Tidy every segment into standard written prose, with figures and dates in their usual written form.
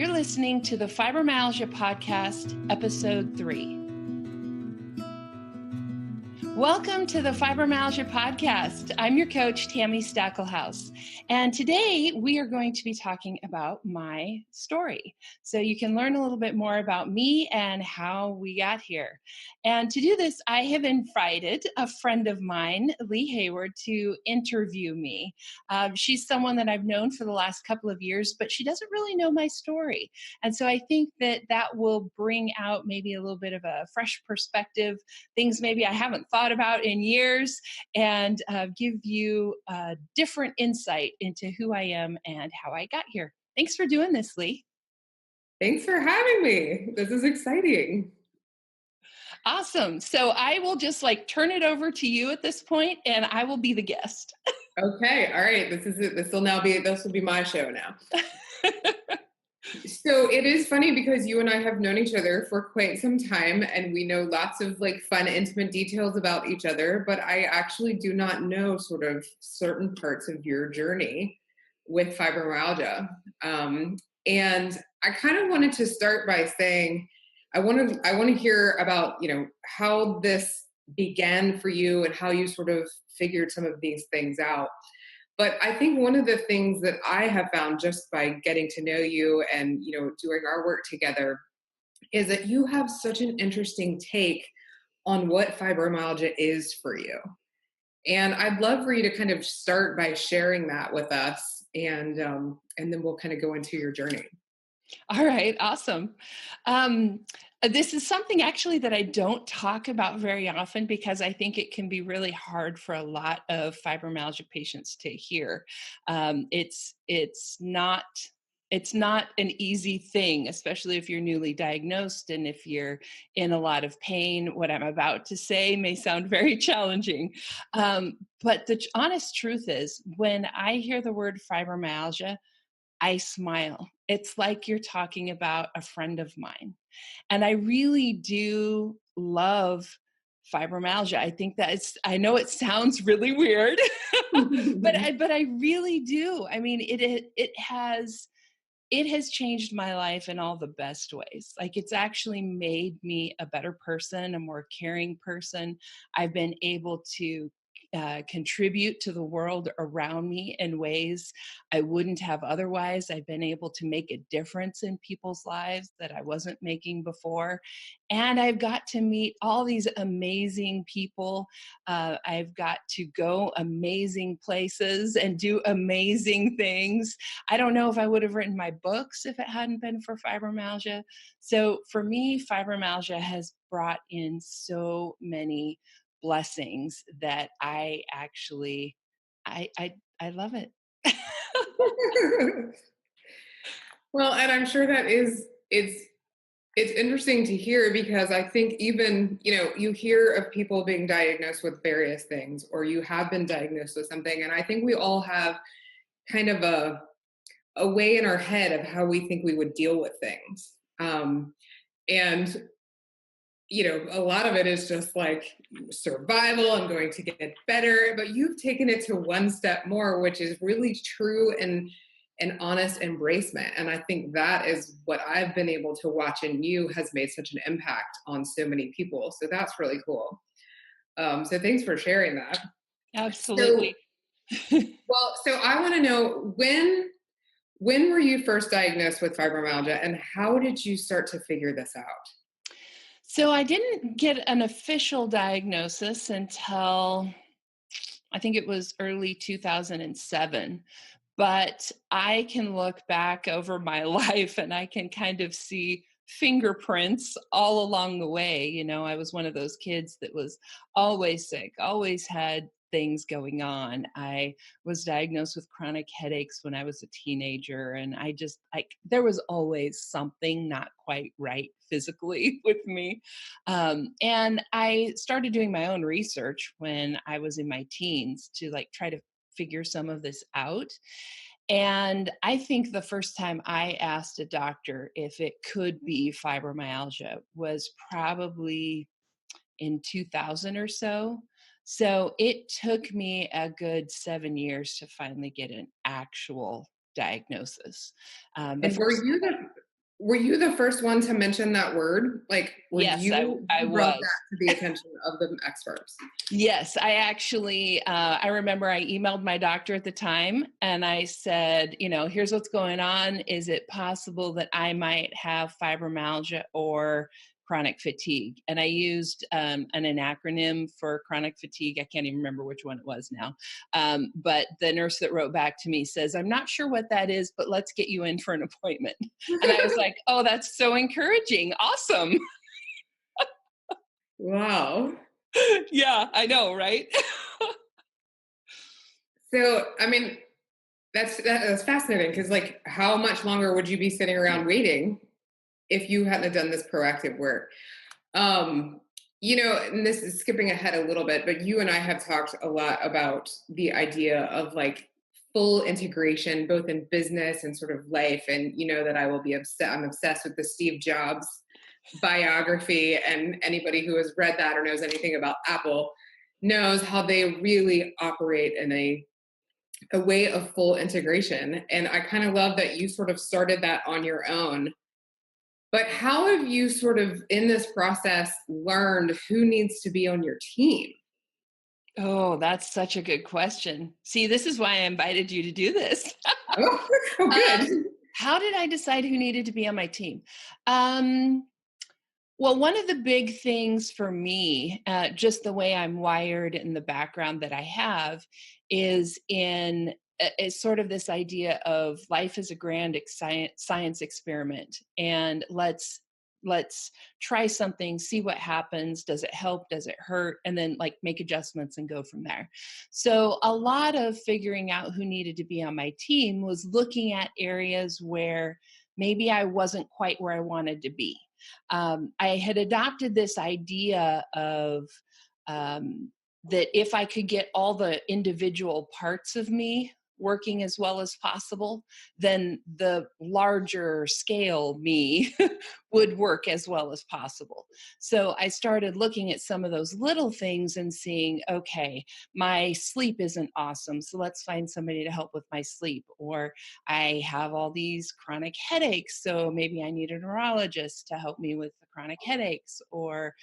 You're listening to the Fibromyalgia Podcast, Episode 3. Welcome to the Fibromyalgia Podcast. I'm your coach, Tami Stackelhouse. And today we are going to be talking about my story. So you can learn a little bit more about me and how we got here. And to do this, I have invited a friend of mine, Heyward, to interview me. She's someone that I've known for the last couple of years, but she doesn't really know my story. And so I think that that will bring out maybe a little bit of a fresh perspective, things maybe I haven't thought about in years, and give you a different insight into who I am and how I got here. Thanks for doing this, Lee. Thanks for having me. This is exciting. Awesome. So I will just turn it over to you at this point, and I will be the guest. Okay. All right. This is it. This will be my show now. So it is funny because you and I have known each other for quite some time, and we know lots of fun, intimate details about each other, but I actually do not know sort of certain parts of your journey with fibromyalgia. And I kind of wanted to start by saying, I want to hear about, how this began for you and how you sort of figured some of these things out. But I think one of the things that I have found just by getting to know you and, doing our work together is that you have such an interesting take on what fibromyalgia is for you. And I'd love for you to kind of start by sharing that with us, and then we'll kind of go into your journey. All right. Awesome. This is something actually that I don't talk about very often because I think it can be really hard for a lot of fibromyalgia patients to hear. It's not an easy thing, especially if you're newly diagnosed and if you're in a lot of pain. What I'm about to say may sound very challenging. But the honest truth is, when I hear the word fibromyalgia, I smile. It's like you're talking about a friend of mine. And I really do love fibromyalgia. I think I know it sounds really weird, but I really do. I mean, it has changed my life in all the best ways. It's actually made me a better person, a more caring person. I've been able to contribute to the world around me in ways I wouldn't have otherwise. I've been able to make a difference in people's lives that I wasn't making before. And I've got to meet all these amazing people. I've got to go amazing places and do amazing things. I don't know if I would have written my books if it hadn't been for fibromyalgia. So for me, fibromyalgia has brought in so many blessings that I actually, I love it. Well, and I'm sure that it's interesting to hear, because I think even, you hear of people being diagnosed with various things, or you have been diagnosed with something. And I think we all have kind of a way in our head of how we think we would deal with things. And a lot of it is just survival. I'm going to get better, but you've taken it to one step more, which is really true and honest embracement. And I think that is what I've been able to watch in you has made such an impact on so many people. So that's really cool. So thanks for sharing that. Absolutely. So I want to know, when were you first diagnosed with fibromyalgia, and how did you start to figure this out? So I didn't get an official diagnosis until I think it was early 2007. But I can look back over my life and I can kind of see fingerprints all along the way. I was one of those kids that was always sick, always had things going on. I was diagnosed with chronic headaches when I was a teenager, and there was always something not quite right physically with me. And I started doing my own research when I was in my teens to try to figure some of this out. And I think the first time I asked a doctor if it could be fibromyalgia was probably in 2000 or so. So it took me a good 7 years to finally get an actual diagnosis. And were you the first one to mention that word? Like, were Yes, you I who brought was. that to the attention of the experts? Yes, I actually, I remember I emailed my doctor at the time and I said, here's what's going on. Is it possible that I might have fibromyalgia or chronic fatigue? And I used an acronym for chronic fatigue. I can't even remember which one it was now. But the nurse that wrote back to me says, I'm not sure what that is, but let's get you in for an appointment. And I was like, oh, that's so encouraging. Awesome. Wow. Yeah, I know, right? So, I mean, that's fascinating because, like, how much longer would you be sitting around waiting if you hadn't done this proactive work? Um, and this is skipping ahead a little bit, but you and I have talked a lot about the idea of like full integration, both in business and sort of life. And you know that I'm obsessed with the Steve Jobs biography, and anybody who has read that or knows anything about Apple knows how they really operate in a way of full integration. And I kind of love that you sort of started that on your own. But how have you sort of in this process learned who needs to be on your team? Oh, that's such a good question. See, this is why I invited you to do this. Oh, oh good. How did I decide who needed to be on my team? Um, well, one of the big things for me, just the way I'm wired and the background that I have, is sort of this idea of life is a grand science experiment, and let's try something, see what happens. Does it help? Does it hurt? And then like make adjustments and go from there. So a lot of figuring out who needed to be on my team was looking at areas where maybe I wasn't quite where I wanted to be. I had adopted this idea of that if I could get all the individual parts of me working as well as possible, then the larger scale me would work as well as possible. So I started looking at some of those little things and seeing, okay, my sleep isn't awesome, so let's find somebody to help with my sleep. Or I have all these chronic headaches, so maybe I need a neurologist to help me with the chronic headaches, or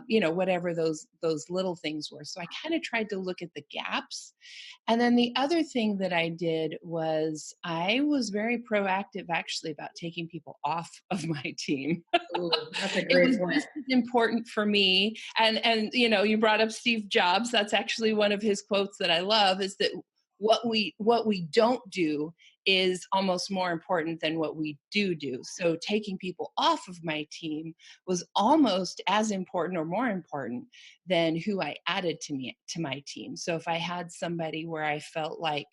whatever those little things were. So I kind of tried to look at the gaps. And then the other thing that I did was I was very proactive actually about taking people off of my team. Ooh, that's a It great was point. just as important for me. And you brought up Steve Jobs. That's actually one of his quotes that I love, is that what we don't do is almost more important than what we do. So taking people off of my team was almost as important or more important than who I added to my team. So if I had somebody where I felt like,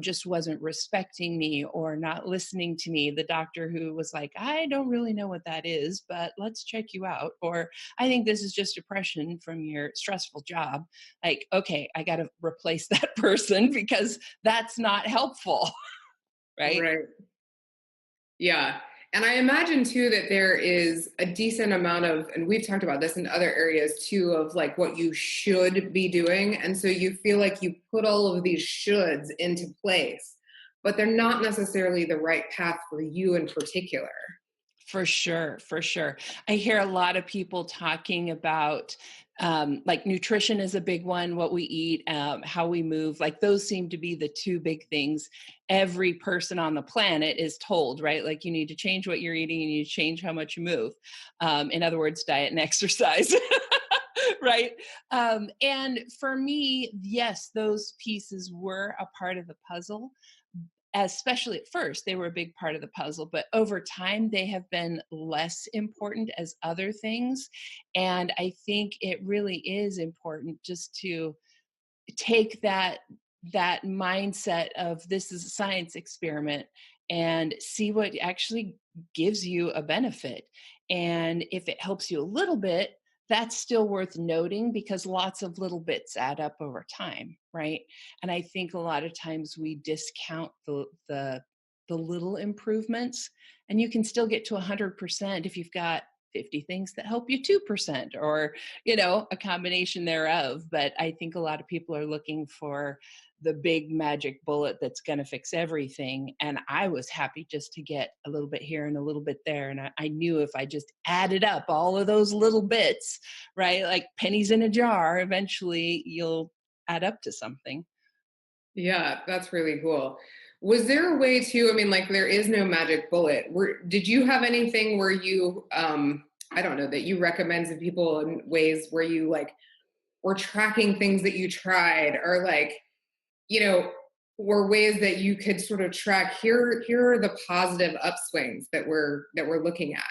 just wasn't respecting me or not listening to me, the doctor who was like, I don't really know what that is, but let's check you out. Or I think this is just depression from your stressful job. Like, okay, I got to replace that person because that's not helpful. Right? Right. Yeah. And I imagine too that there is a decent amount of, and we've talked about this in other areas too, of like what you should be doing. And so you feel like you put all of these shoulds into place, but they're not necessarily the right path for you in particular. For sure, for sure. I hear a lot of people talking about like nutrition is a big one, what we eat, how we move. Like those seem to be the two big things every person on the planet is told, right? Like you need to change what you're eating, you need to change how much you move. In other words, diet and exercise. Right. And for me, yes, those pieces were a part of the puzzle, especially at first, they were a big part of the puzzle, but over time, they have been less important as other things. And I think it really is important just to take that mindset of this is a science experiment and see what actually gives you a benefit. And if it helps you a little bit, that's still worth noting because lots of little bits add up over time, right? And I think a lot of times we discount the little improvements, and you can still get to 100% if you've got 50 things that help you 2%, or, you know, a combination thereof. But I think a lot of people are looking for the big magic bullet that's going to fix everything. And I was happy just to get a little bit here and a little bit there. And I knew if I just added up all of those little bits, right, like pennies in a jar, eventually you'll add up to something. Yeah, that's really cool. Was there a way to, I mean, like there is no magic bullet. Did you have anything where you, I don't know, that you recommend to people in ways where you like were tracking things that you tried, or like, you know, were ways that you could sort of track here are the positive upswings that we're looking at?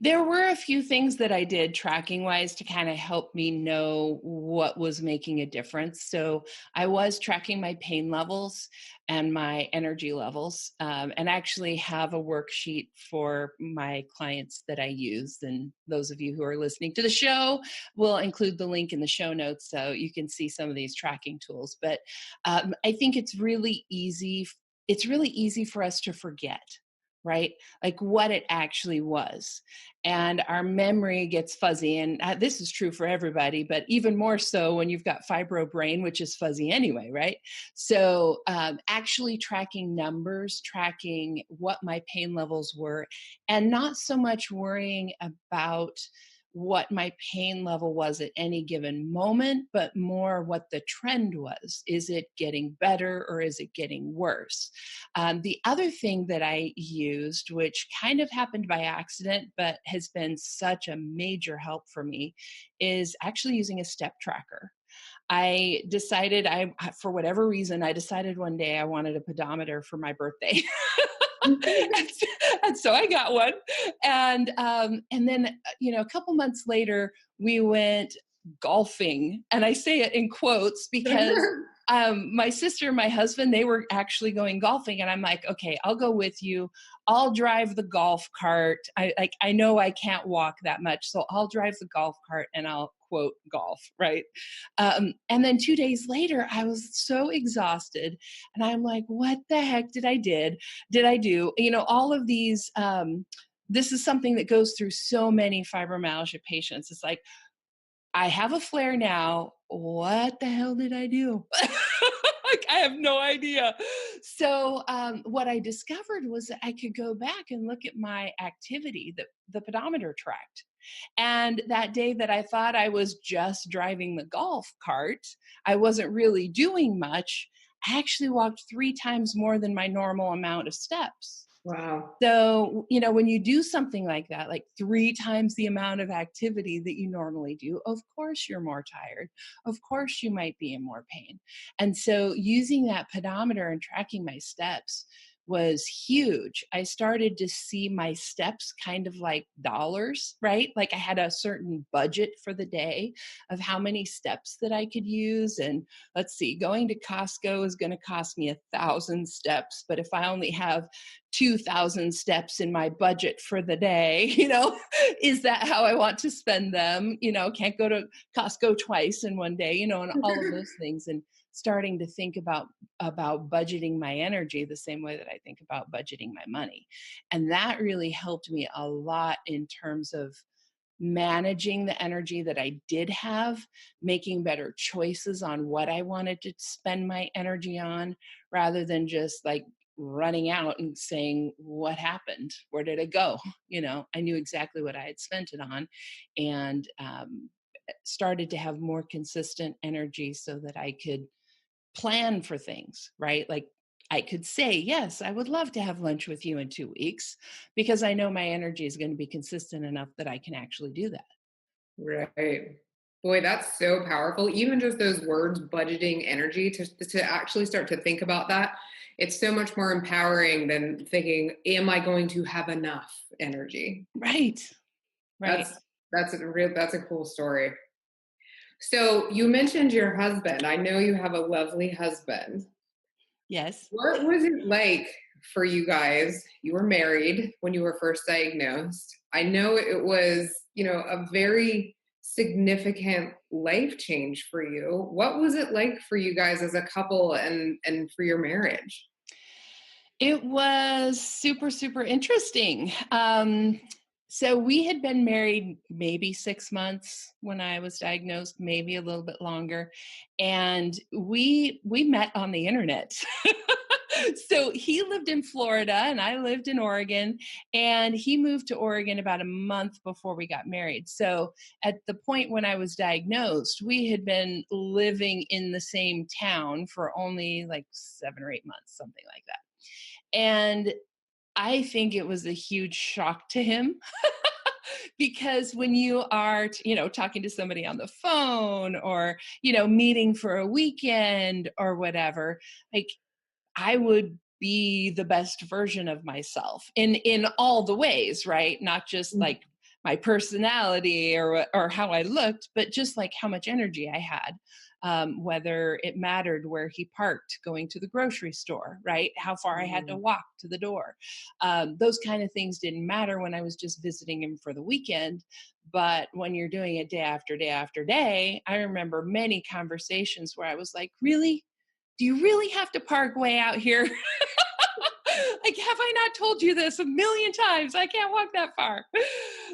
There were a few things that I did tracking wise to kind of help me know what was making a difference. So I was tracking my pain levels and my energy levels, and actually have a worksheet for my clients that I use. And those of you who are listening to the show will include the link in the show notes so you can see some of these tracking tools. But I think it's really easy. It's really easy for us to forget, right? Like what it actually was. And our memory gets fuzzy. And this is true for everybody, but even more so when you've got fibro brain, which is fuzzy anyway, right? So actually tracking numbers, tracking what my pain levels were, and not so much worrying about what my pain level was at any given moment, but more what the trend was. Is it getting better or is it getting worse? The other thing that I used, which kind of happened by accident, but has been such a major help for me, is actually using a step tracker. I decided, for whatever reason, I decided one day I wanted a pedometer for my birthday. And so I got one. And then, a couple months later, we went golfing. And I say it in quotes because my sister and my husband, they were actually going golfing. And I'm like, okay, I'll go with you. I'll drive the golf cart. I know I can't walk that much, so I'll drive the golf cart and I'll quote golf, right? And then 2 days later, I was so exhausted, and I'm like, what the heck did I do? All of these. This is something that goes through so many fibromyalgia patients. It's like, I have a flare now. What the hell did I do? Like, I have no idea. So what I discovered was that I could go back and look at my activity that the pedometer tracked. And that day that I thought I was just driving the golf cart, I wasn't really doing much. I actually walked 3 times more than my normal amount of steps. Wow. So, when you do something like that, like 3 times the amount of activity that you normally do, of course you're more tired. Of course you might be in more pain. And so using that pedometer and tracking my steps was huge. I started to see my steps kind of like dollars, right? Like I had a certain budget for the day of how many steps that I could use. And let's see, going to Costco is going to cost me 1,000 steps. But if I only have 2,000 steps in my budget for the day, is that how I want to spend them? Can't go to Costco twice in one day, and all of those things. And starting to think about budgeting my energy the same way that I think about budgeting my money. And that really helped me a lot in terms of managing the energy that I did have, making better choices on what I wanted to spend my energy on, rather than just like running out and saying, what happened? Where did it go? I knew exactly what I had spent it on, and started to have more consistent energy so that I could plan for things, right? Like I could say, yes, I would love to have lunch with you in 2 weeks, because I know my energy is going to be consistent enough that I can actually do that. Right. Boy, that's so powerful. Even just those words, budgeting energy, to actually start to think about that. It's so much more empowering than thinking, am I going to have enough energy? Right. Right. That's a cool story. So you mentioned your husband. I know you have a lovely husband. Yes. What was it like for you guys? You were married when you were first diagnosed. I know it was, a very significant life change for you. What was it like for you guys as a couple and for your marriage? It was super, super interesting. So we had been married maybe 6 months when I was diagnosed, maybe a little bit longer. And we met on the internet. So he lived in Florida and I lived in Oregon, and he moved to Oregon about a month before we got married. So at the point when I was diagnosed, we had been living in the same town for only like 7 or 8 months, something like that. And I think it was a huge shock to him because when you are, talking to somebody on the phone or, meeting for a weekend or whatever, like I would be the best version of myself in all the ways, right? Not just Mm. like my personality or how I looked, but just like how much energy I had. Whether it mattered where he parked going to the grocery store, right? How far I had to Mm. walk to the door. Those kind of things didn't matter when I was just visiting him for the weekend. But when you're doing it day after day after day, I remember many conversations where I was like, really? Do you really have to park way out here? Like, have I not told you this a million times? I can't walk that far.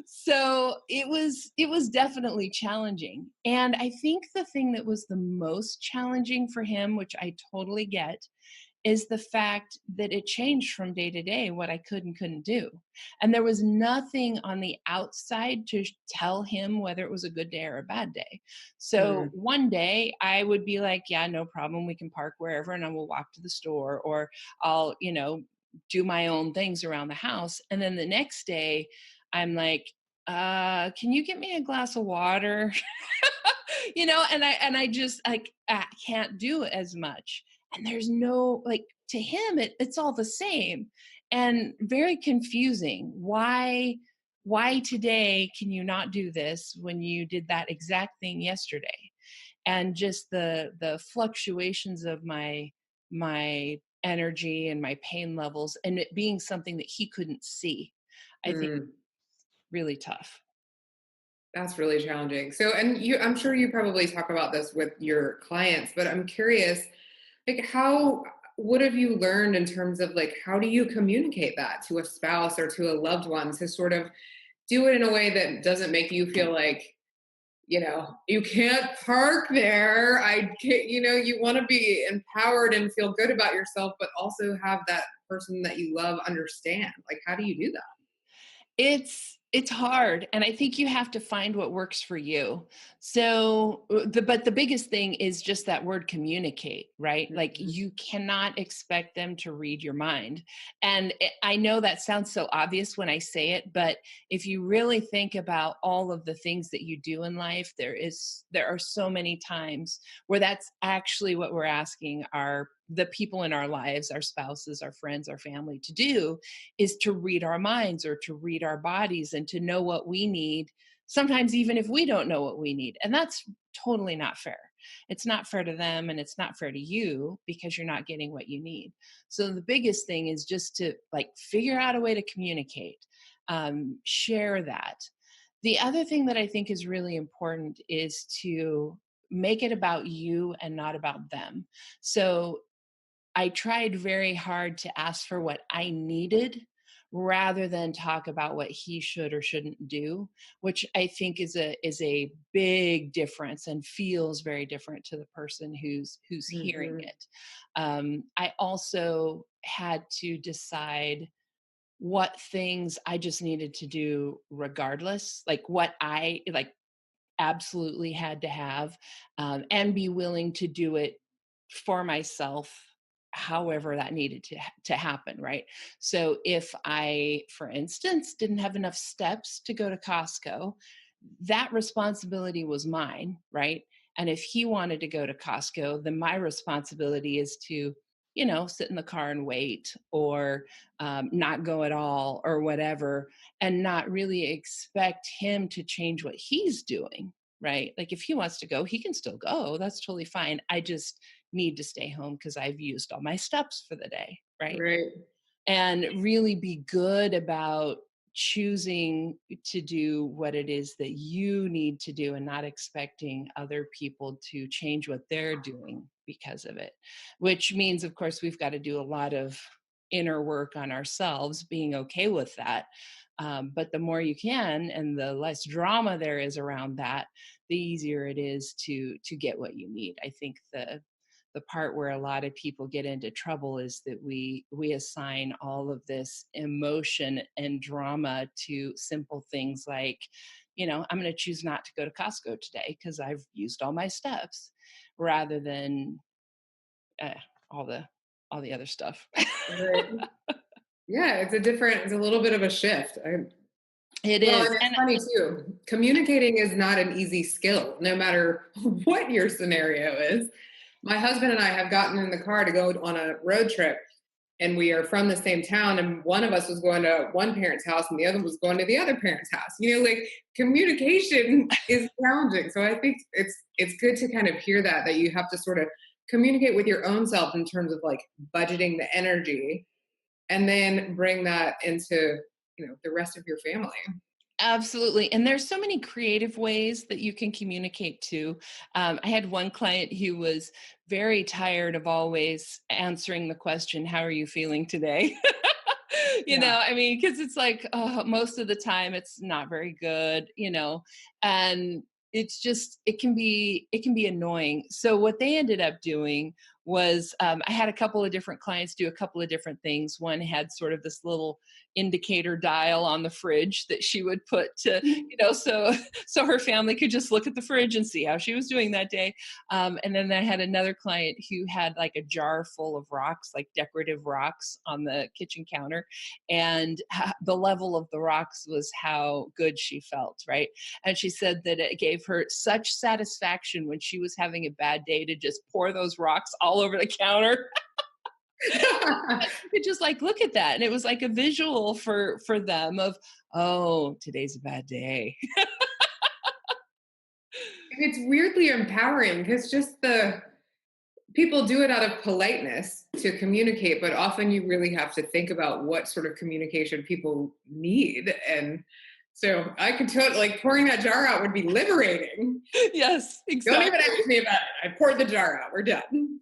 So it was definitely challenging. And I think the thing that was the most challenging for him, which I totally get, is the fact that it changed from day to day what I could and couldn't do. And there was nothing on the outside to tell him whether it was a good day or a bad day. So Mm. one day I would be like, yeah, no problem. We can park wherever and I will walk to the store, or I'll, do my own things around the house. And then the next day I'm like, can you get me a glass of water? And I just like I can't do as much. And there's no, like, to him it's all the same and very confusing. Why today can you not do this when you did that exact thing yesterday? And just the fluctuations of my energy and my pain levels, and it being something that he couldn't see, I think Mm. really tough. That's really challenging. So, and I'm sure you probably talk about this with your clients, but I'm curious, like, what have you learned in terms of like, how do you communicate that to a spouse or to a loved one to sort of do it in a way that doesn't make you feel like, you can't park there. I can't, you want to be empowered and feel good about yourself, but also have that person that you love understand. Like, how do you do that? It's hard, and I think you have to find what works for you. So, but the biggest thing is just that word communicate, right? Like Mhm. you cannot expect them to read your mind. And I know that sounds so obvious when I say it, but if you really think about all of the things that you do in life, there are so many times where that's actually what we're asking the people in our lives, our spouses, our friends, our family to do, is to read our minds or to read our bodies and to know what we need, sometimes even if we don't know what we need. And that's totally not fair. It's not fair to them and it's not fair to you because you're not getting what you need. So the biggest thing is just to like figure out a way to communicate, share that. The other thing that I think is really important is to make it about you and not about them. So I tried very hard to ask for what I needed rather than talk about what he should or shouldn't do, which I think is a big difference and feels very different to the person who's hearing Mhm. it. I also had to decide what things I just needed to do regardless, like what I like absolutely had to have, and be willing to do it for myself however that needed to happen, right? So if I, for instance, didn't have enough steps to go to Costco, that responsibility was mine, right? And if he wanted to go to Costco, then my responsibility is to, sit in the car and wait, or not go at all, or whatever, and not really expect him to change what he's doing, right? Like if he wants to go, he can still go. That's totally fine. I just need to stay home because I've used all my steps for the day, right? Right. And really be good about choosing to do what it is that you need to do and not expecting other people to change what they're doing because of it, which means of course we've got to do a lot of inner work on ourselves, being okay with that. But the more you can, and the less drama there is around that, the easier it is to get what you need. I think the part where a lot of people get into trouble is that we assign all of this emotion and drama to simple things like, I'm going to choose not to go to Costco today because I've used all my steps, rather than all the other stuff. Right. Yeah, it's a little bit of a shift. It Well, is. and it's And funny too. Communicating is not an easy skill, no matter what your scenario is. My husband and I have gotten in the car to go on a road trip, and we are from the same town, and one of us was going to one parent's house and the other was going to the other parent's house. Like communication is challenging. So I think it's good to kind of hear that you have to sort of communicate with your own self in terms of like budgeting the energy, and then bring that into the rest of your family. absolutely. And there's so many creative ways that you can communicate too. I had one client who was very tired of always answering the question, "How are you feeling today?" Yeah. Because it's like, most of the time it's not very good, and it's just, it can be annoying. So what they ended up doing was, I had a couple of different clients do a couple of different things. One had sort of this little indicator dial on the fridge that she would put to, so her family could just look at the fridge and see how she was doing that day. And then I had another client who had like a jar full of rocks, like decorative rocks on the kitchen counter. And the level of the rocks was how good she felt, right? And she said that it gave her such satisfaction when she was having a bad day to just pour those rocks all over the counter. You could just like look at that, and it was like a visual for them of, oh, today's a bad day. And it's weirdly empowering because just the people do it out of politeness to communicate, but often you really have to think about what sort of communication people need. And so I could totally, like, pouring that jar out would be liberating. Yes, Don't exactly. even ask me about it. I poured the jar out. We're done.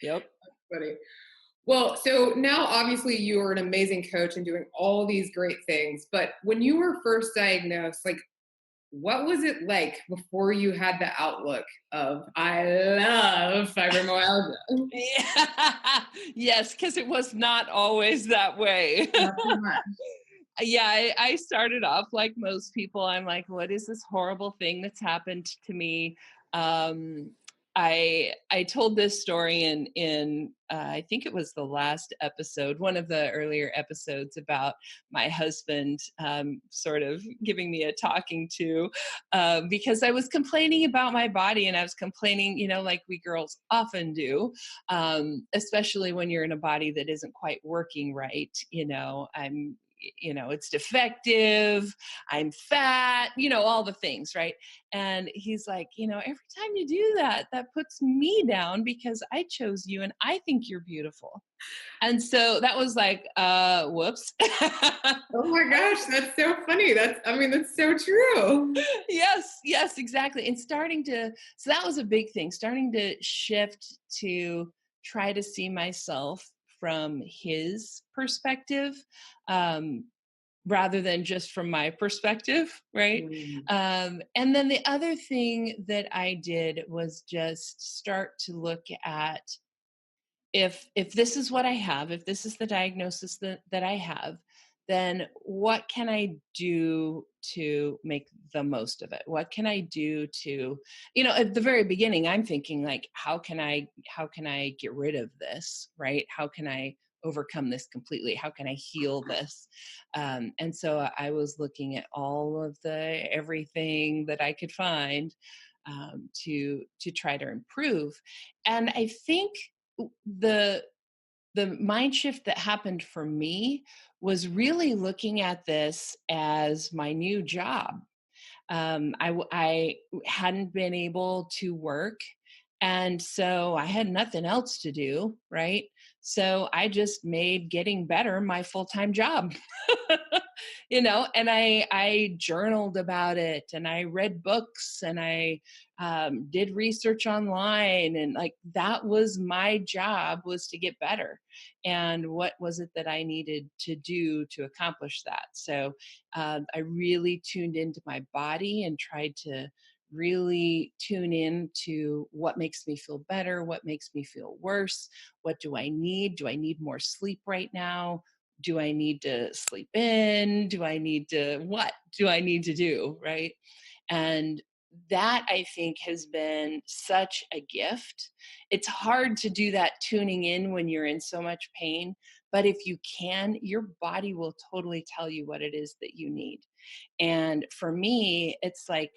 Yep. Funny. Well, so now obviously you are an amazing coach and doing all these great things. But when you were first diagnosed, like, what was it like before you had the outlook of, I love fibromyalgia? Yeah. Yes, because it was not always that way. Not too much. Yeah, I started off like most people. I'm like, what is this horrible thing that's happened to me? Um, I told this story in I think it was the last episode, one of the earlier episodes, about my husband sort of giving me a talking to, because I was complaining about my body, and I was complaining, like we girls often do, especially when you're in a body that isn't quite working right. It's defective, I'm fat, all the things, right? And he's like, every time you do that, that puts me down because I chose you and I think you're beautiful. And so that was like, whoops. Oh my gosh, that's so funny. That's so true. Yes, exactly. And so that was a big thing, starting to shift to try to see myself from his perspective, um, rather than just from my perspective, right? Mm. And then the other thing that I did was just start to look at, if this is what I have, if this is the diagnosis that I have, then what can I do to make the most of it? What can I do to, at the very beginning, I'm thinking like, how can I get rid of this, right? How can I overcome this completely? How can I heal this? And so I was looking at all of everything that I could find, to try to improve. And I think the mind shift that happened for me was really looking at this as my new job. I hadn't been able to work, and so I had nothing else to do, right? So I just made getting better my full-time job. And I journaled about it, and I read books, and I did research online, and like that was my job, was to get better. And what was it that I needed to do to accomplish that? So I really tuned into my body and tried to really tune in to what makes me feel better, what makes me feel worse, what do I need? Do I need more sleep right now? Do I need to sleep in? Do I need to, what do I need to do? Right. And that, I think, has been such a gift. It's hard to do that tuning in when you're in so much pain, but if you can, your body will totally tell you what it is that you need. And for me, it's like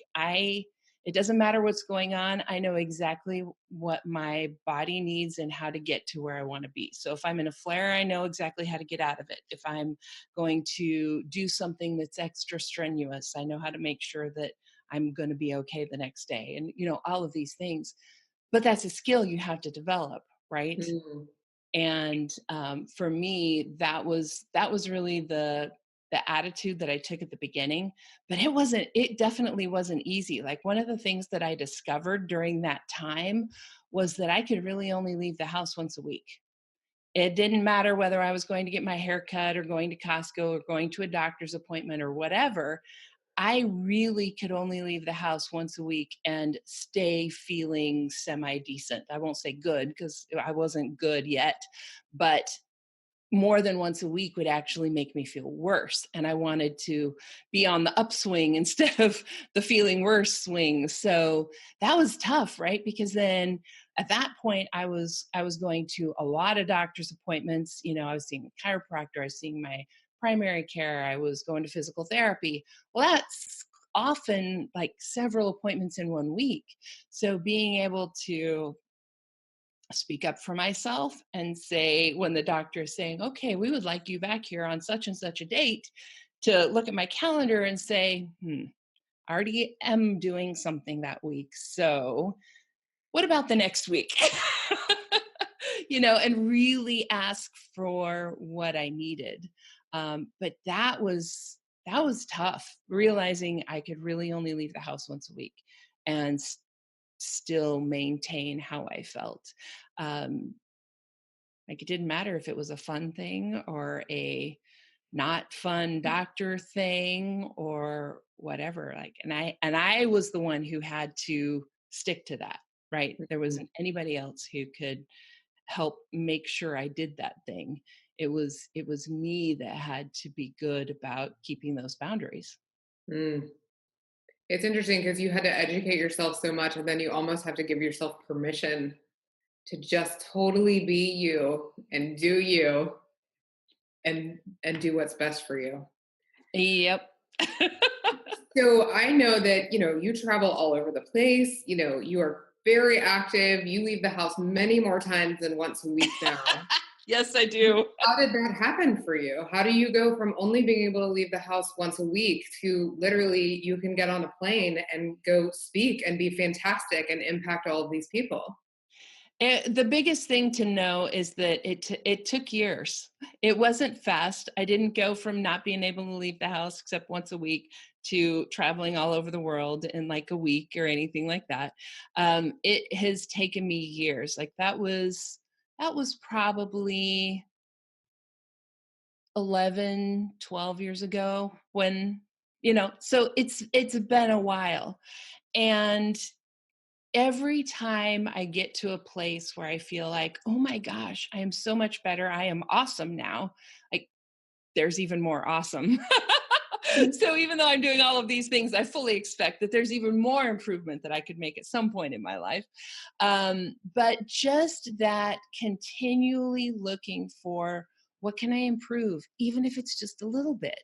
it doesn't matter what's going on. I know exactly what my body needs and how to get to where I want to be. So if I'm in a flare, I know exactly how to get out of it. If I'm going to do something that's extra strenuous, I know how to make sure that I'm going to be okay the next day. And, all of these things. But that's a skill you have to develop, right? Mm. And for me, that was really the attitude that I took at the beginning. But it definitely wasn't easy. Like, one of the things that I discovered during that time was that I could really only leave the house once a week. It didn't matter whether I was going to get my hair cut or going to Costco or going to a doctor's appointment or whatever. I really could only leave the house once a week and stay feeling semi-decent. I won't say good, because I wasn't good yet, but more than once a week would actually make me feel worse. And I wanted to be on the upswing instead of the feeling worse swing. So that was tough, right? Because then at that point, I was going to a lot of doctor's appointments. I was seeing a chiropractor, I was seeing my primary care, I was going to physical therapy. Well, that's often like several appointments in one week. So being able to speak up for myself and say, when the doctor is saying, okay, we would like you back here on such and such a date, to look at my calendar and say, I already am doing something that week. So what about the next week? And really ask for what I needed. But that was tough, realizing I could really only leave the house once a week and still maintain how I felt. Um, like, it didn't matter if it was a fun thing or a not fun doctor thing or whatever. Like, and I was the one who had to stick to that, right? There Mm. wasn't anybody else who could help make sure I did that thing. It was me that had to be good about keeping those boundaries. Mm. It's interesting because you had to educate yourself so much, and then you almost have to give yourself permission to just totally be you and do you and do what's best for you. Yep. So I know that, you travel all over the place, you are very active. You leave the house many more times than once a week now. Yes, I do. How did that happen for you? How do you go from only being able to leave the house once a week to literally you can get on a plane and go speak and be fantastic and impact all of these people? The biggest thing to know is that it took years. It wasn't fast. I didn't go from not being able to leave the house except once a week to traveling all over the world in like a week or anything like that. It has taken me years. Like, that was probably 11, 12 years ago, when, so it's been a while. And every time I get to a place where I feel like, oh my gosh, I am so much better, I am awesome now, like, there's even more awesome. So even though I'm doing all of these things, I fully expect that there's even more improvement that I could make at some point in my life. But just that continually looking for, what can I improve, even if it's just a little bit.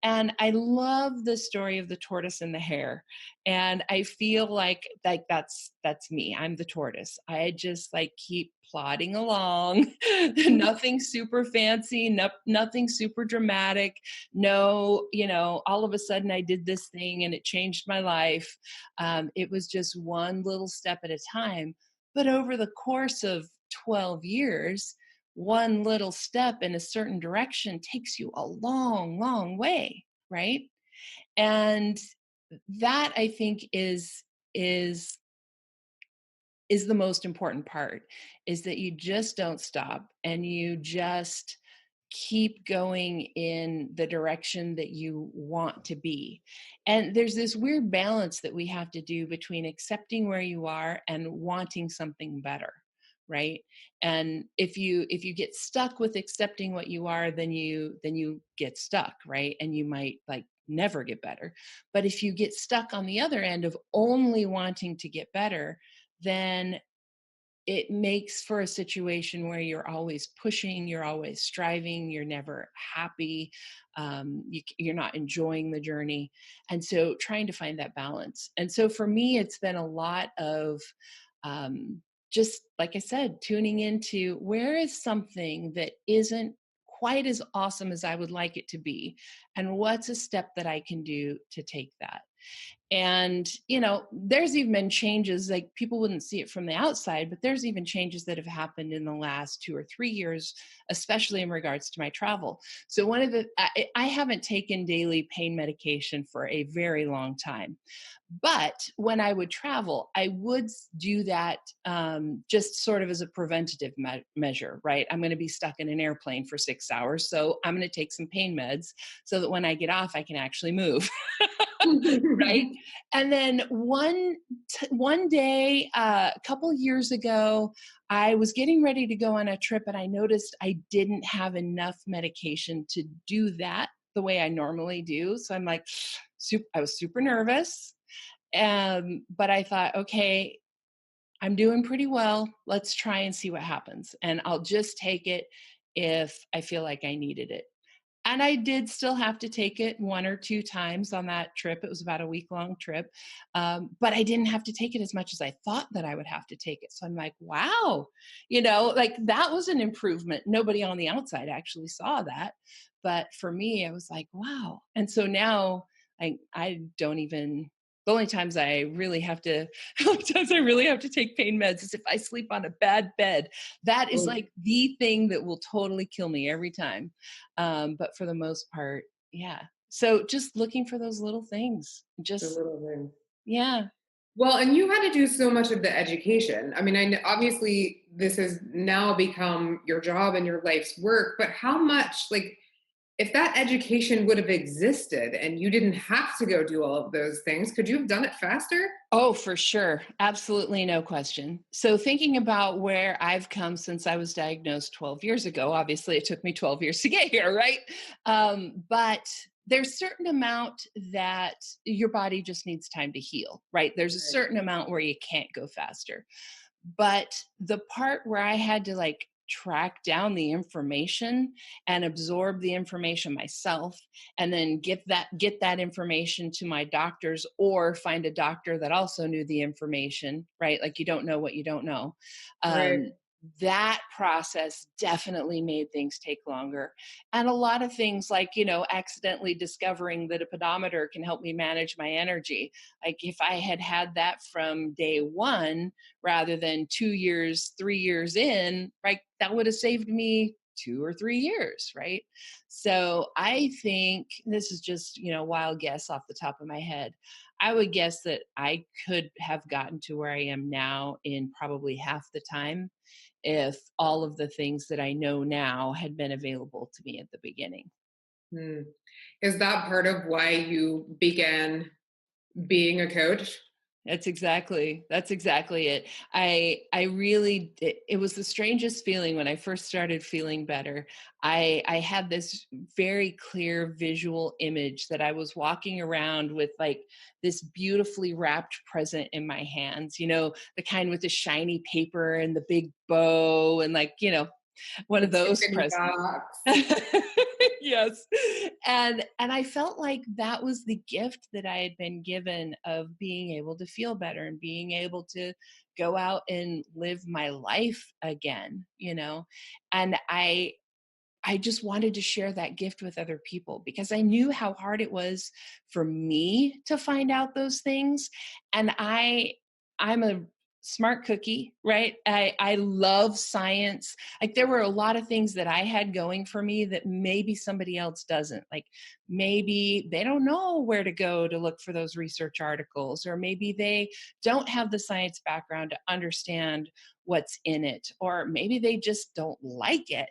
And I love the story of the tortoise and the hare. And I feel like that's me. I'm the tortoise. I just like keep plodding along. Nothing super fancy, nothing super dramatic. No, all of a sudden I did this thing and it changed my life. It was just one little step at a time. But over the course of 12 years, one little step in a certain direction takes you a long, long way, right? And that, I think, is the most important part, is that you just don't stop and you just keep going in the direction that you want to be. And there's this weird balance that we have to do between accepting where you are and wanting something better, right? And if you get stuck with accepting what you are, then you get stuck, right? And you might like never get better. But if you get stuck on the other end of only wanting to get better, then it makes for a situation where you're always pushing, you're always striving, you're never happy, you're not enjoying the journey. And so trying to find that balance. And so for me, it's been a lot of just, like I said, tuning into where is something that isn't quite as awesome as I would like it to be, and what's a step that I can do to take that. And, there's even been changes, like people wouldn't see it from the outside, but there's even changes that have happened in the last 2 or 3 years, especially in regards to my travel. So I haven't taken daily pain medication for a very long time. But when I would travel, I would do that just sort of as a preventative measure, right? I'm going to be stuck in an airplane for 6 hours. So I'm going to take some pain meds so that when I get off, I can actually move. Right. And then one day, a couple years ago, I was getting ready to go on a trip and I noticed I didn't have enough medication to do that the way I normally do. So I'm like, I was super nervous. But I thought, okay, I'm doing pretty well. Let's try and see what happens. And I'll just take it if I feel like I needed it. And I did still have to take it 1 or 2 times on that trip. It was about a week-long trip. But I didn't have to take it as much as I thought that I would have to take it. So I'm like, wow, like that was an improvement. Nobody on the outside actually saw that. But for me, I was like, wow. And so now I don't even, the only times I really have to, the only times I really have to take pain meds is if I sleep on a bad bed. That is like the thing that will totally kill me every time. But for the most part, yeah. So just looking for those little things. The Just, little thing. yeah. Well, and you had to do so much of the education. I mean, I know obviously this has now become your job and your life's work, but how much, like, if that education would have existed and you didn't have to go do all of those things, could you have done it faster? Oh, for sure. Absolutely no question. So thinking about where I've come since I was diagnosed 12 years ago, obviously it took me 12 years to get here, right? But there's a certain amount that your body just needs time to heal, right? There's a certain amount where you can't go faster. But the part where I had to like track down the information and absorb the information myself, and then get that information to my doctors, or find a doctor that also knew the information, right? Like you don't know what you don't know. Right. That process definitely made things take longer. And a lot of things like, accidentally discovering that a pedometer can help me manage my energy. Like if I had had that from day one, rather than 2 years, 3 years in, right, that would have saved me 2 or 3 years, right? So I think this is just, wild guess off the top of my head. I would guess that I could have gotten to where I am now in probably half the time if all of the things that I know now had been available to me at the beginning. Hmm. Is that part of why you began being a coach? That's exactly it. I really, it was the strangest feeling when I first started feeling better. I had this very clear visual image that I was walking around with like this beautifully wrapped present in my hands, the kind with the shiny paper and the big bow, and like, one of those Tiffany presents. box. Yes. And I felt like that was the gift that I had been given, of being able to feel better and being able to go out and live my life again, and I just wanted to share that gift with other people, because I knew how hard it was for me to find out those things. And I'm a smart cookie, right? I love science. Like there were a lot of things that I had going for me that maybe somebody else doesn't. Like maybe they don't know where to go to look for those research articles, or maybe they don't have the science background to understand what's in it, or maybe they just don't like it.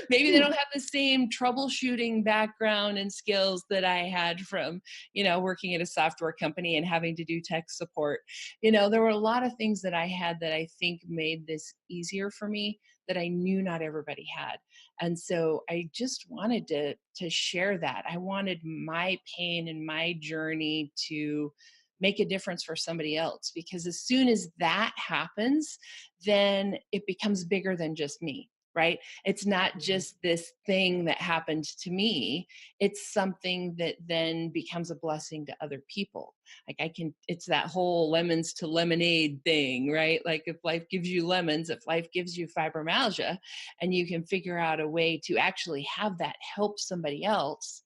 Maybe they don't have the same troubleshooting background and skills that I had from, working at a software company and having to do tech support. There were a lot of things that I had that I think made this easier for me that I knew not everybody had. And so I just wanted to share that. I wanted my pain and my journey to make a difference for somebody else, because as soon as that happens, then it becomes bigger than just me. Right? It's not just this thing that happened to me. It's something that then becomes a blessing to other people. Like it's that whole lemons to lemonade thing, right? Like if life gives you lemons, if life gives you fibromyalgia, and you can figure out a way to actually have that help somebody else,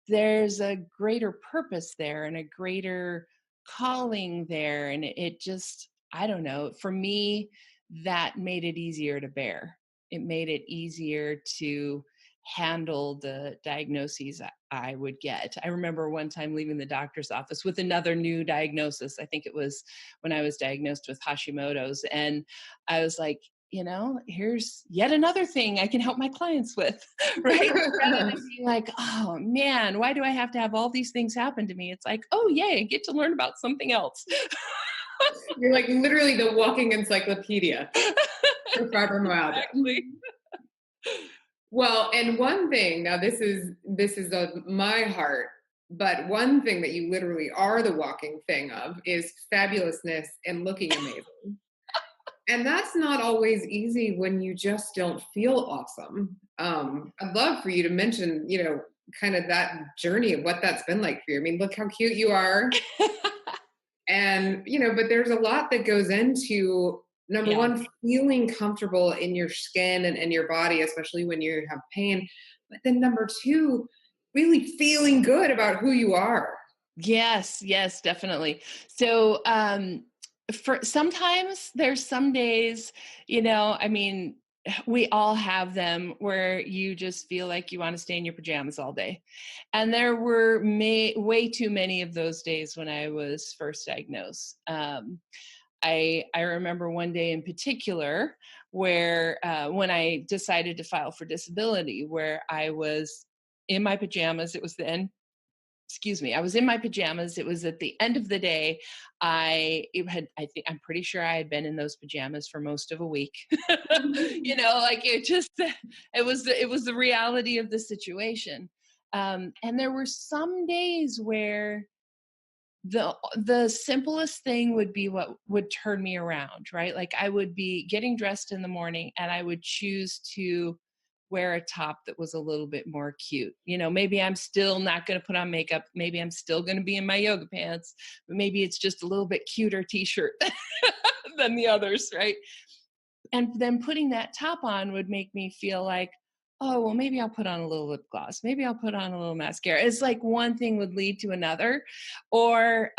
there's a greater purpose there and a greater calling there. And it just, I don't know, for me, that made it easier to bear. It made it easier to handle the diagnoses I would get. I remember one time leaving the doctor's office with another new diagnosis. I think it was when I was diagnosed with Hashimoto's. And I was like, here's yet another thing I can help my clients with, right? Rather than being like, oh man, why do I have to have all these things happen to me? It's like, oh yay, I get to learn about something else. You're like literally the walking encyclopedia for fibromyalgia. Exactly. Well, and one thing, now this is my heart, but one thing that you literally are the walking thing of is fabulousness and looking amazing. And that's not always easy when you just don't feel awesome. I'd love for you to mention, kind of that journey of what that's been like for you. I mean, look how cute you are. And, but there's a lot that goes into number one, feeling comfortable in your skin and your body, especially when you have pain. But then number two, really feeling good about who you are. Yes, definitely. So, for sometimes there's some days, I mean, we all have them where you just feel like you want to stay in your pajamas all day. And there were way too many of those days when I was first diagnosed. I remember one day in particular where when I decided to file for disability, where I was in my pajamas. It was the end. Excuse me. I was in my pajamas. It was at the end of the day. I'm pretty sure I had been in those pajamas for most of a week. Like it was the reality of the situation. And there were some days where the simplest thing would be what would turn me around, right? Like I would be getting dressed in the morning and I would choose to wear a top that was a little bit more cute. Maybe I'm still not going to put on makeup. Maybe I'm still going to be in my yoga pants, but maybe it's just a little bit cuter t-shirt than the others, right? And then putting that top on would make me feel like, oh, well, maybe I'll put on a little lip gloss. Maybe I'll put on a little mascara. It's like one thing would lead to another, or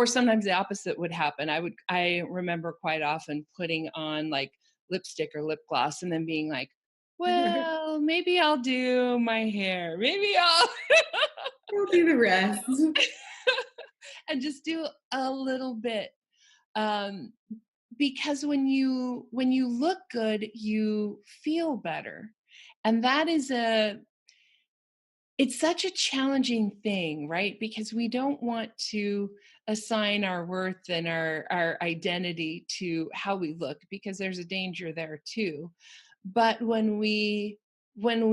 sometimes the opposite would happen. I remember quite often putting on like lipstick or lip gloss and then being like, well, maybe I'll do my hair. Maybe I'll do the rest. And just do a little bit. Because when you look good, you feel better. And that is it's such a challenging thing, right? Because we don't want to assign our worth and our identity to how we look, because there's a danger there too. But when we look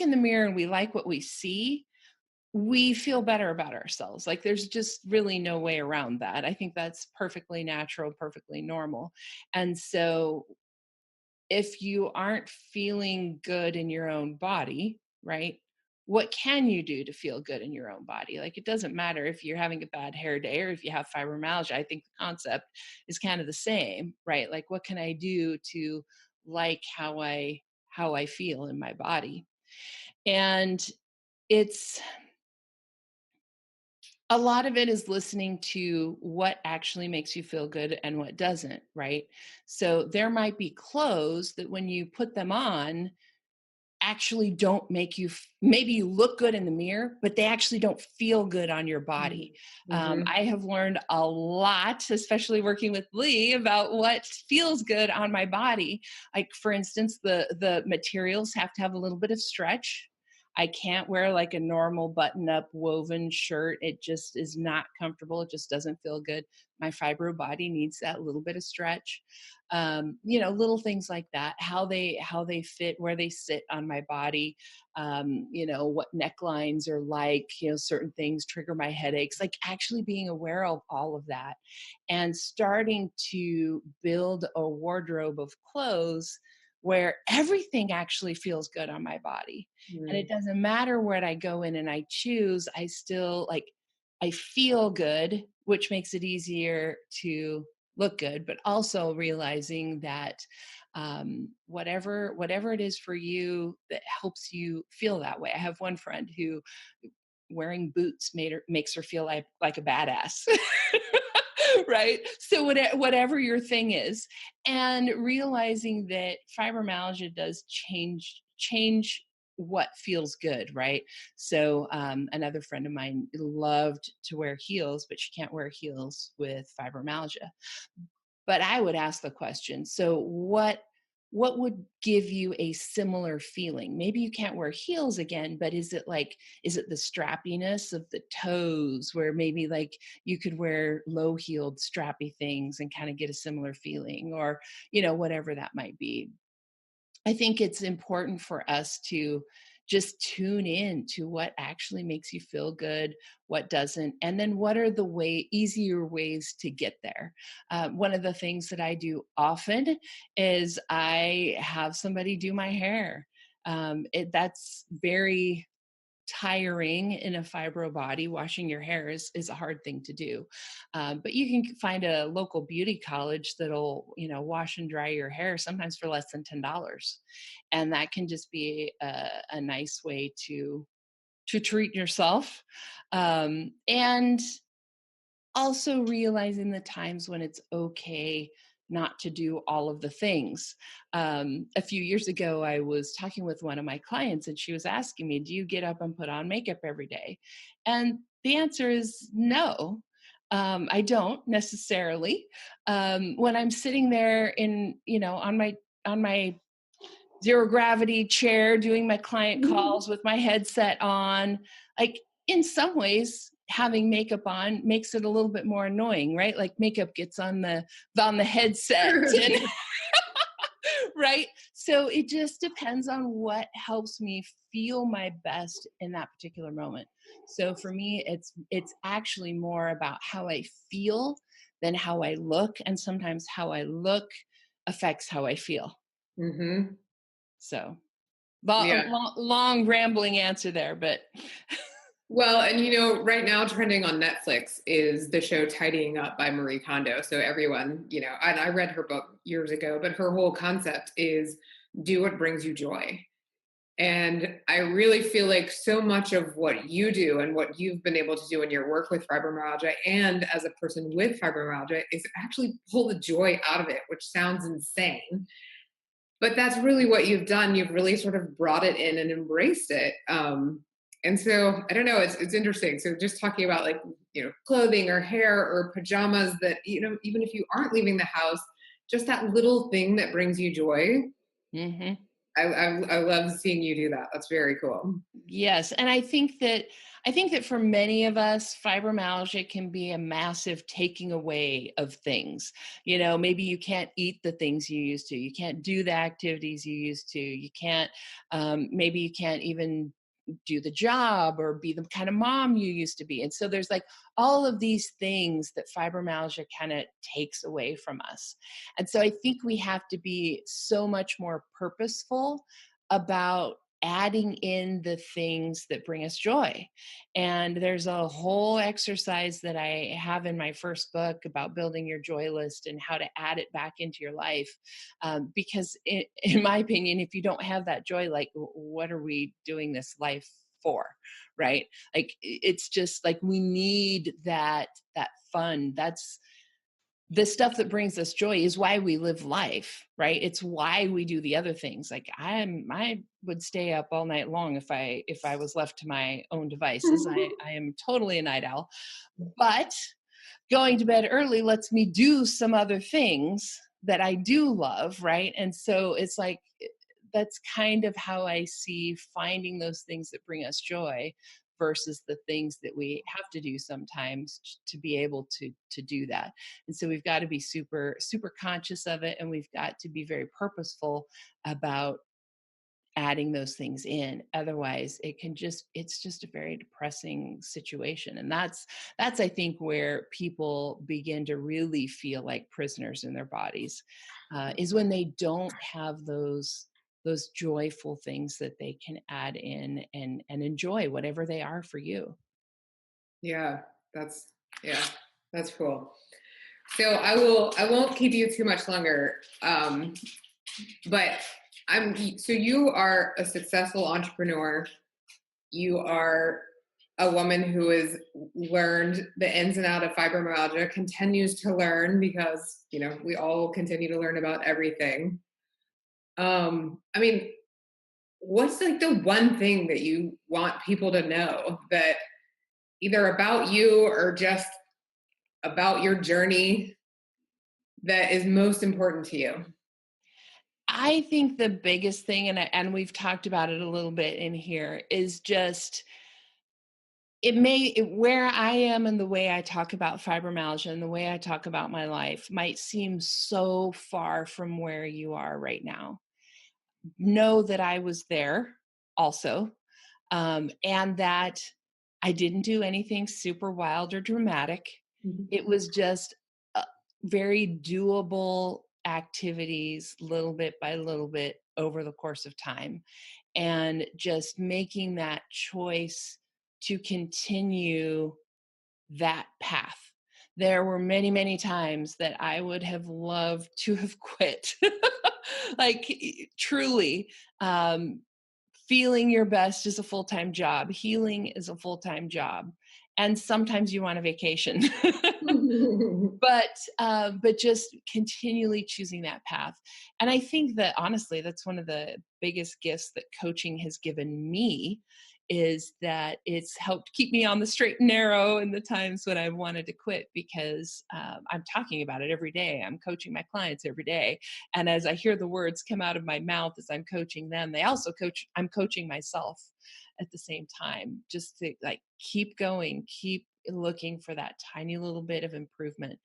in the mirror and we like what we see, we feel better about ourselves. Like there's just really no way around that. I think that's perfectly natural, perfectly normal. And so if you aren't feeling good in your own body, right? What can you do to feel good in your own body? Like it doesn't matter if you're having a bad hair day or if you have fibromyalgia. I think the concept is kind of the same, right? Like what can I do to like how I feel in my body? And it's A lot of it is listening to what actually makes you feel good and what doesn't, right? So there might be clothes that when you put them on, actually don't make you maybe you look good in the mirror, but they actually don't feel good on your body. Mm-hmm. I have learned a lot, especially working with Lee, about what feels good on my body. Like, for instance, the materials have to have a little bit of stretch. I can't wear like a normal button up woven shirt. It just is not comfortable. It just doesn't feel good. My fibro body needs that little bit of stretch. Little things like that, how they fit, where they sit on my body, what necklines are like, certain things trigger my headaches, like actually being aware of all of that and starting to build a wardrobe of clothes where everything actually feels good on my body. And it doesn't matter what I go in and I choose, I still I feel good, which makes it easier to look good, but also realizing that whatever it is for you that helps you feel that way. I have one friend who wearing boots makes her feel like a badass. Right? So whatever your thing is, and realizing that fibromyalgia does change what feels good, right? So another friend of mine loved to wear heels, but she can't wear heels with fibromyalgia. But I would ask the question, so what would give you a similar feeling? Maybe you can't wear heels again, but is it the strappiness of the toes, where maybe like you could wear low-heeled strappy things and kind of get a similar feeling, or whatever that might be. I think it's important for us to just tune in to what actually makes you feel good, what doesn't, and then what are the easier ways to get there. One of the things that I do often is I have somebody do my hair. That's very tiring in a fibro body. Washing your hair is a hard thing to do, but you can find a local beauty college that'll wash and dry your hair sometimes for less than $10, and that can just be a nice way to treat yourself, and also realizing the times when it's okay not to do all of the things. A few years ago, I was talking with one of my clients and she was asking me, do you get up and put on makeup every day? And the answer is no. I don't necessarily. When I'm sitting there on my zero gravity chair doing my client calls with my headset on, like, in some ways having makeup on makes it a little bit more annoying, right? Like makeup gets on the headset and right? So it just depends on what helps me feel my best in that particular moment. So for me, it's actually more about how I feel than how I look, and sometimes how I look affects how I feel. Mm-hmm. So Yeah. long rambling answer there, but Well, and right now trending on Netflix is the show Tidying Up by Marie Kondo. So everyone, and I read her book years ago, but her whole concept is do what brings you joy. And I really feel like so much of what you do and what you've been able to do in your work with fibromyalgia and as a person with fibromyalgia is actually pull the joy out of it, which sounds insane. But that's really what you've done. You've really sort of brought it in and embraced it. And so I don't know, it's interesting. So just talking about like, clothing or hair or pajamas that, even if you aren't leaving the house, just that little thing that brings you joy. mm-hmm. I love seeing you do that. That's very cool. Yes. And I think that for many of us, fibromyalgia can be a massive taking away of things. Maybe you can't eat the things you used to. You can't do the activities you used to. You can't, maybe you can't even do the job or be the kind of mom you used to be. And so there's like all of these things that fibromyalgia kind of takes away from us. And so I think we have to be so much more purposeful about adding in the things that bring us joy. And there's a whole exercise that I have in my first book about building your joy list and how to add it back into your life. Because in my opinion, if you don't have that joy, like, what are we doing this life for, right? Like, it's just like, we need that fun. That's the stuff that brings us joy, is why we live life, right? It's why we do the other things. Like, I would stay up all night long if I was left to my own devices. I am totally a night owl, but going to bed early lets me do some other things that I do love, right? And so it's like, that's kind of how I see finding those things that bring us joy versus the things that we have to do sometimes to be able to do that. And so we've got to be super, super conscious of it. And we've got to be very purposeful about adding those things in. Otherwise it's just a very depressing situation. And that's I think where people begin to really feel like prisoners in their bodies, is when they don't have those joyful things that they can add in and enjoy, whatever they are for you. Yeah, that's cool. So I won't keep you too much longer. But so you are a successful entrepreneur. You are a woman who has learned the ins and outs of fibromyalgia, continues to learn, because, we all continue to learn about everything. I mean, what's like the one thing that you want people to know, that either about you or just about your journey, that is most important to you? I think the biggest thing, and we've talked about it a little bit in here, is just, where I am and the way I talk about fibromyalgia and the way I talk about my life might seem so far from where you are right now. Know that I was there also, and that I didn't do anything super wild or dramatic. Mhm. It was just very doable activities, little bit by little bit over the course of time, and just making that choice to continue that path. There were many, many times that I would have loved to have quit. Like, truly, feeling your best is a full-time job. Healing is a full-time job. And sometimes you want a vacation. But just continually choosing that path. And I think that, honestly, that's one of the biggest gifts that coaching has given me, is that it's helped keep me on the straight and narrow in the times when I wanted to quit, because I'm talking about it every day. I'm coaching my clients every day. And as I hear the words come out of my mouth as I'm coaching them, I'm coaching myself at the same time, just to like keep going, keep looking for that tiny little bit of improvement,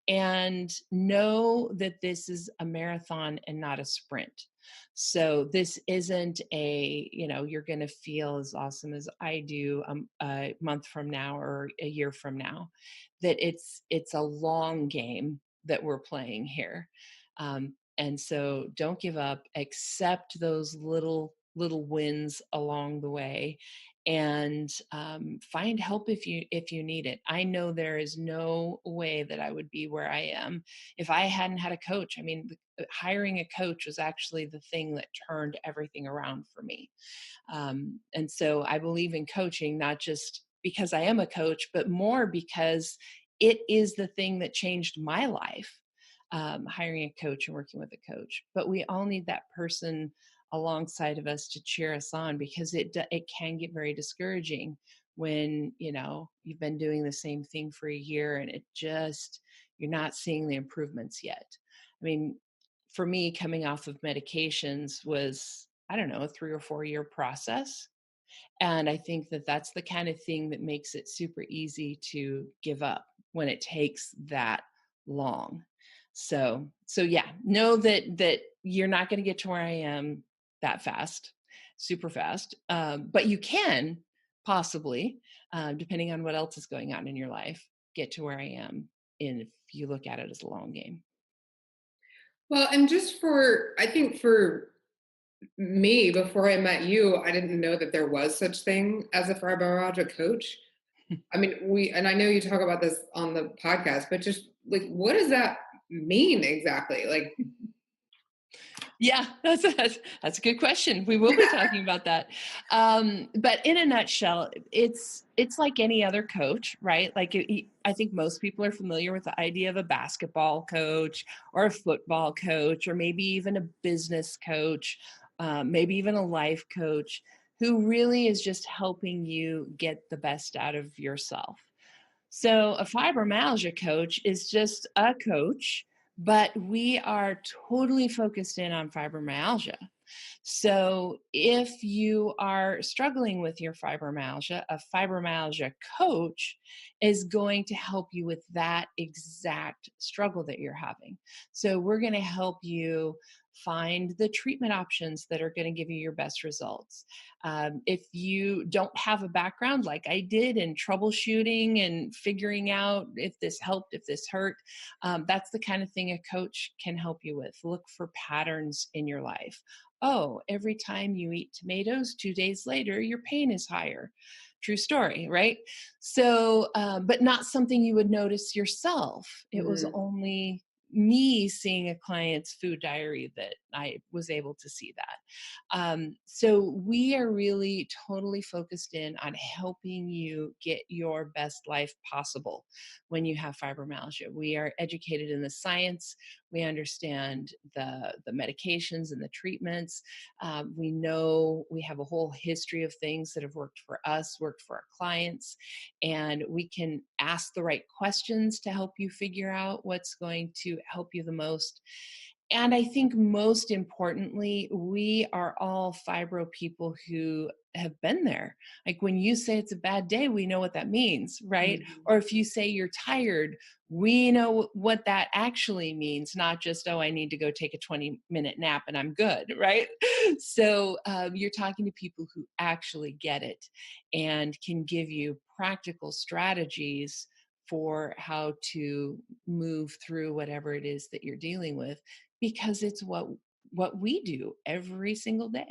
and know that this is a marathon and not a sprint. So this isn't you're going to feel as awesome as I do a month from now or a year from now. That it's a long game that we're playing here. And so don't give up, accept those little wins along the way, and find help if you need it. I know there is no way that I would be where I am if I hadn't had a coach. I mean, hiring a coach was actually the thing that turned everything around for me. And so I believe in coaching, not just because I am a coach, but more because it is the thing that changed my life. Hiring a coach and working with a coach. But we all need that person alongside of us to cheer us on, because it can get very discouraging when you've been doing the same thing for a year and you're not seeing the improvements yet. I mean, for me, coming off of medications was, I don't know, a 3 or 4 year process. And I think that that's the kind of thing that makes it super easy to give up when it takes that long. So yeah, know that you're not going to get to where I am that fast, super fast. But you can possibly, depending on what else is going on in your life, get to where I am, if you look at it as a long game. Well, and I think for me, before I met you, I didn't know that there was such thing as a fibromyalgia coach. I mean, and I know you talk about this on the podcast, but just like, what does that mean exactly? Like, Yeah, that's a good question. We will be talking about that. But in a nutshell, it's like any other coach, right? Like I think most people are familiar with the idea of a basketball coach or a football coach, or maybe even a business coach, maybe even a life coach, who really is just helping you get the best out of yourself. So a fibromyalgia coach is just a coach, but we are totally focused in on fibromyalgia. So if you are struggling with your fibromyalgia, a fibromyalgia coach is going to help you with that exact struggle that you're having. So we're going to help you find the treatment options that are going to give you your best results. If you don't have a background like I did in troubleshooting and figuring out if this helped, if this hurt, that's the kind of thing a coach can help you with. Look for patterns in your life. Oh, every time you eat tomatoes, 2 days later, your pain is higher. True story, right? So, but not something you would notice yourself. It was only me seeing a client's food diary that I was able to see that. So we are really totally focused in on helping you get your best life possible when you have fibromyalgia. We are educated in the science. We understand the medications and the treatments. We know we have a whole history of things that have worked for us, worked for our clients, and we can ask the right questions to help you figure out what's going to help you the most. And I think most importantly, we are all fibro people who have been there. Like when you say it's a bad day, we know what that means, right? Or if you say you're tired, we know what that actually means, not just, oh, I need to go take a 20-minute nap and I'm good, right? So you're talking to people who actually get it and can give you practical strategies for how to move through whatever it is that you're dealing with, because it's what we do every single day.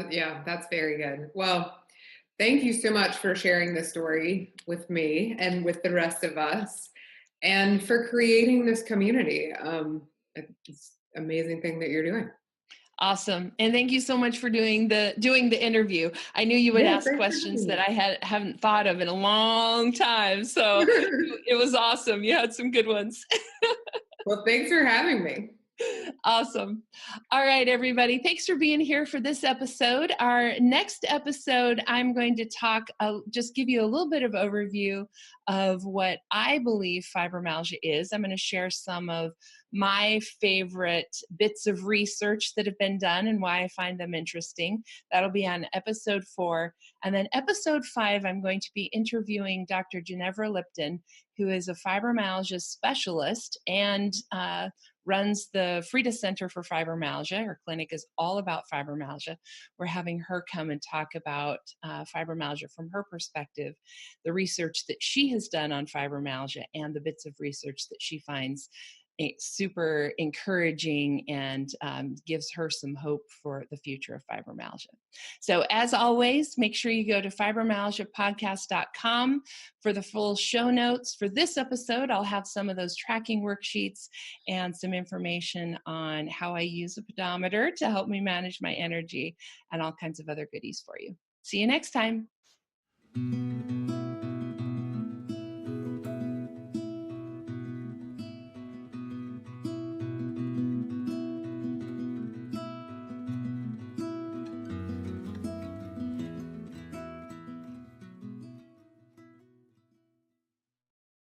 Yeah, that's very good. Well, thank you so much for sharing this story with me and with the rest of us, and for creating this community. It's an amazing thing that you're doing. Awesome. And thank you so much for doing the interview. I knew you would Yeah, ask questions that I haven't thought of in a long time. So it was awesome. You had some good ones. Well, thanks for having me. Awesome. All right, everybody. Thanks for being here for this episode. Our next episode, I'm going to just give you a little bit of overview of what I believe fibromyalgia is. I'm going to share some of my favorite bits of research that have been done and why I find them interesting. That'll be on episode 4. And then episode 5, I'm going to be interviewing Dr. Ginevra Lipton, who is a fibromyalgia specialist and runs the Frida Center for Fibromyalgia. Her clinic is all about fibromyalgia. We're having her come and talk about fibromyalgia from her perspective, the research that she has done on fibromyalgia, and the bits of research that she finds super encouraging and gives her some hope for the future of fibromyalgia. So as always, make sure you go to fibromyalgiapodcast.com for the full show notes. For this episode, I'll have some of those tracking worksheets and some information on how I use a pedometer to help me manage my energy and all kinds of other goodies for you. See you next time.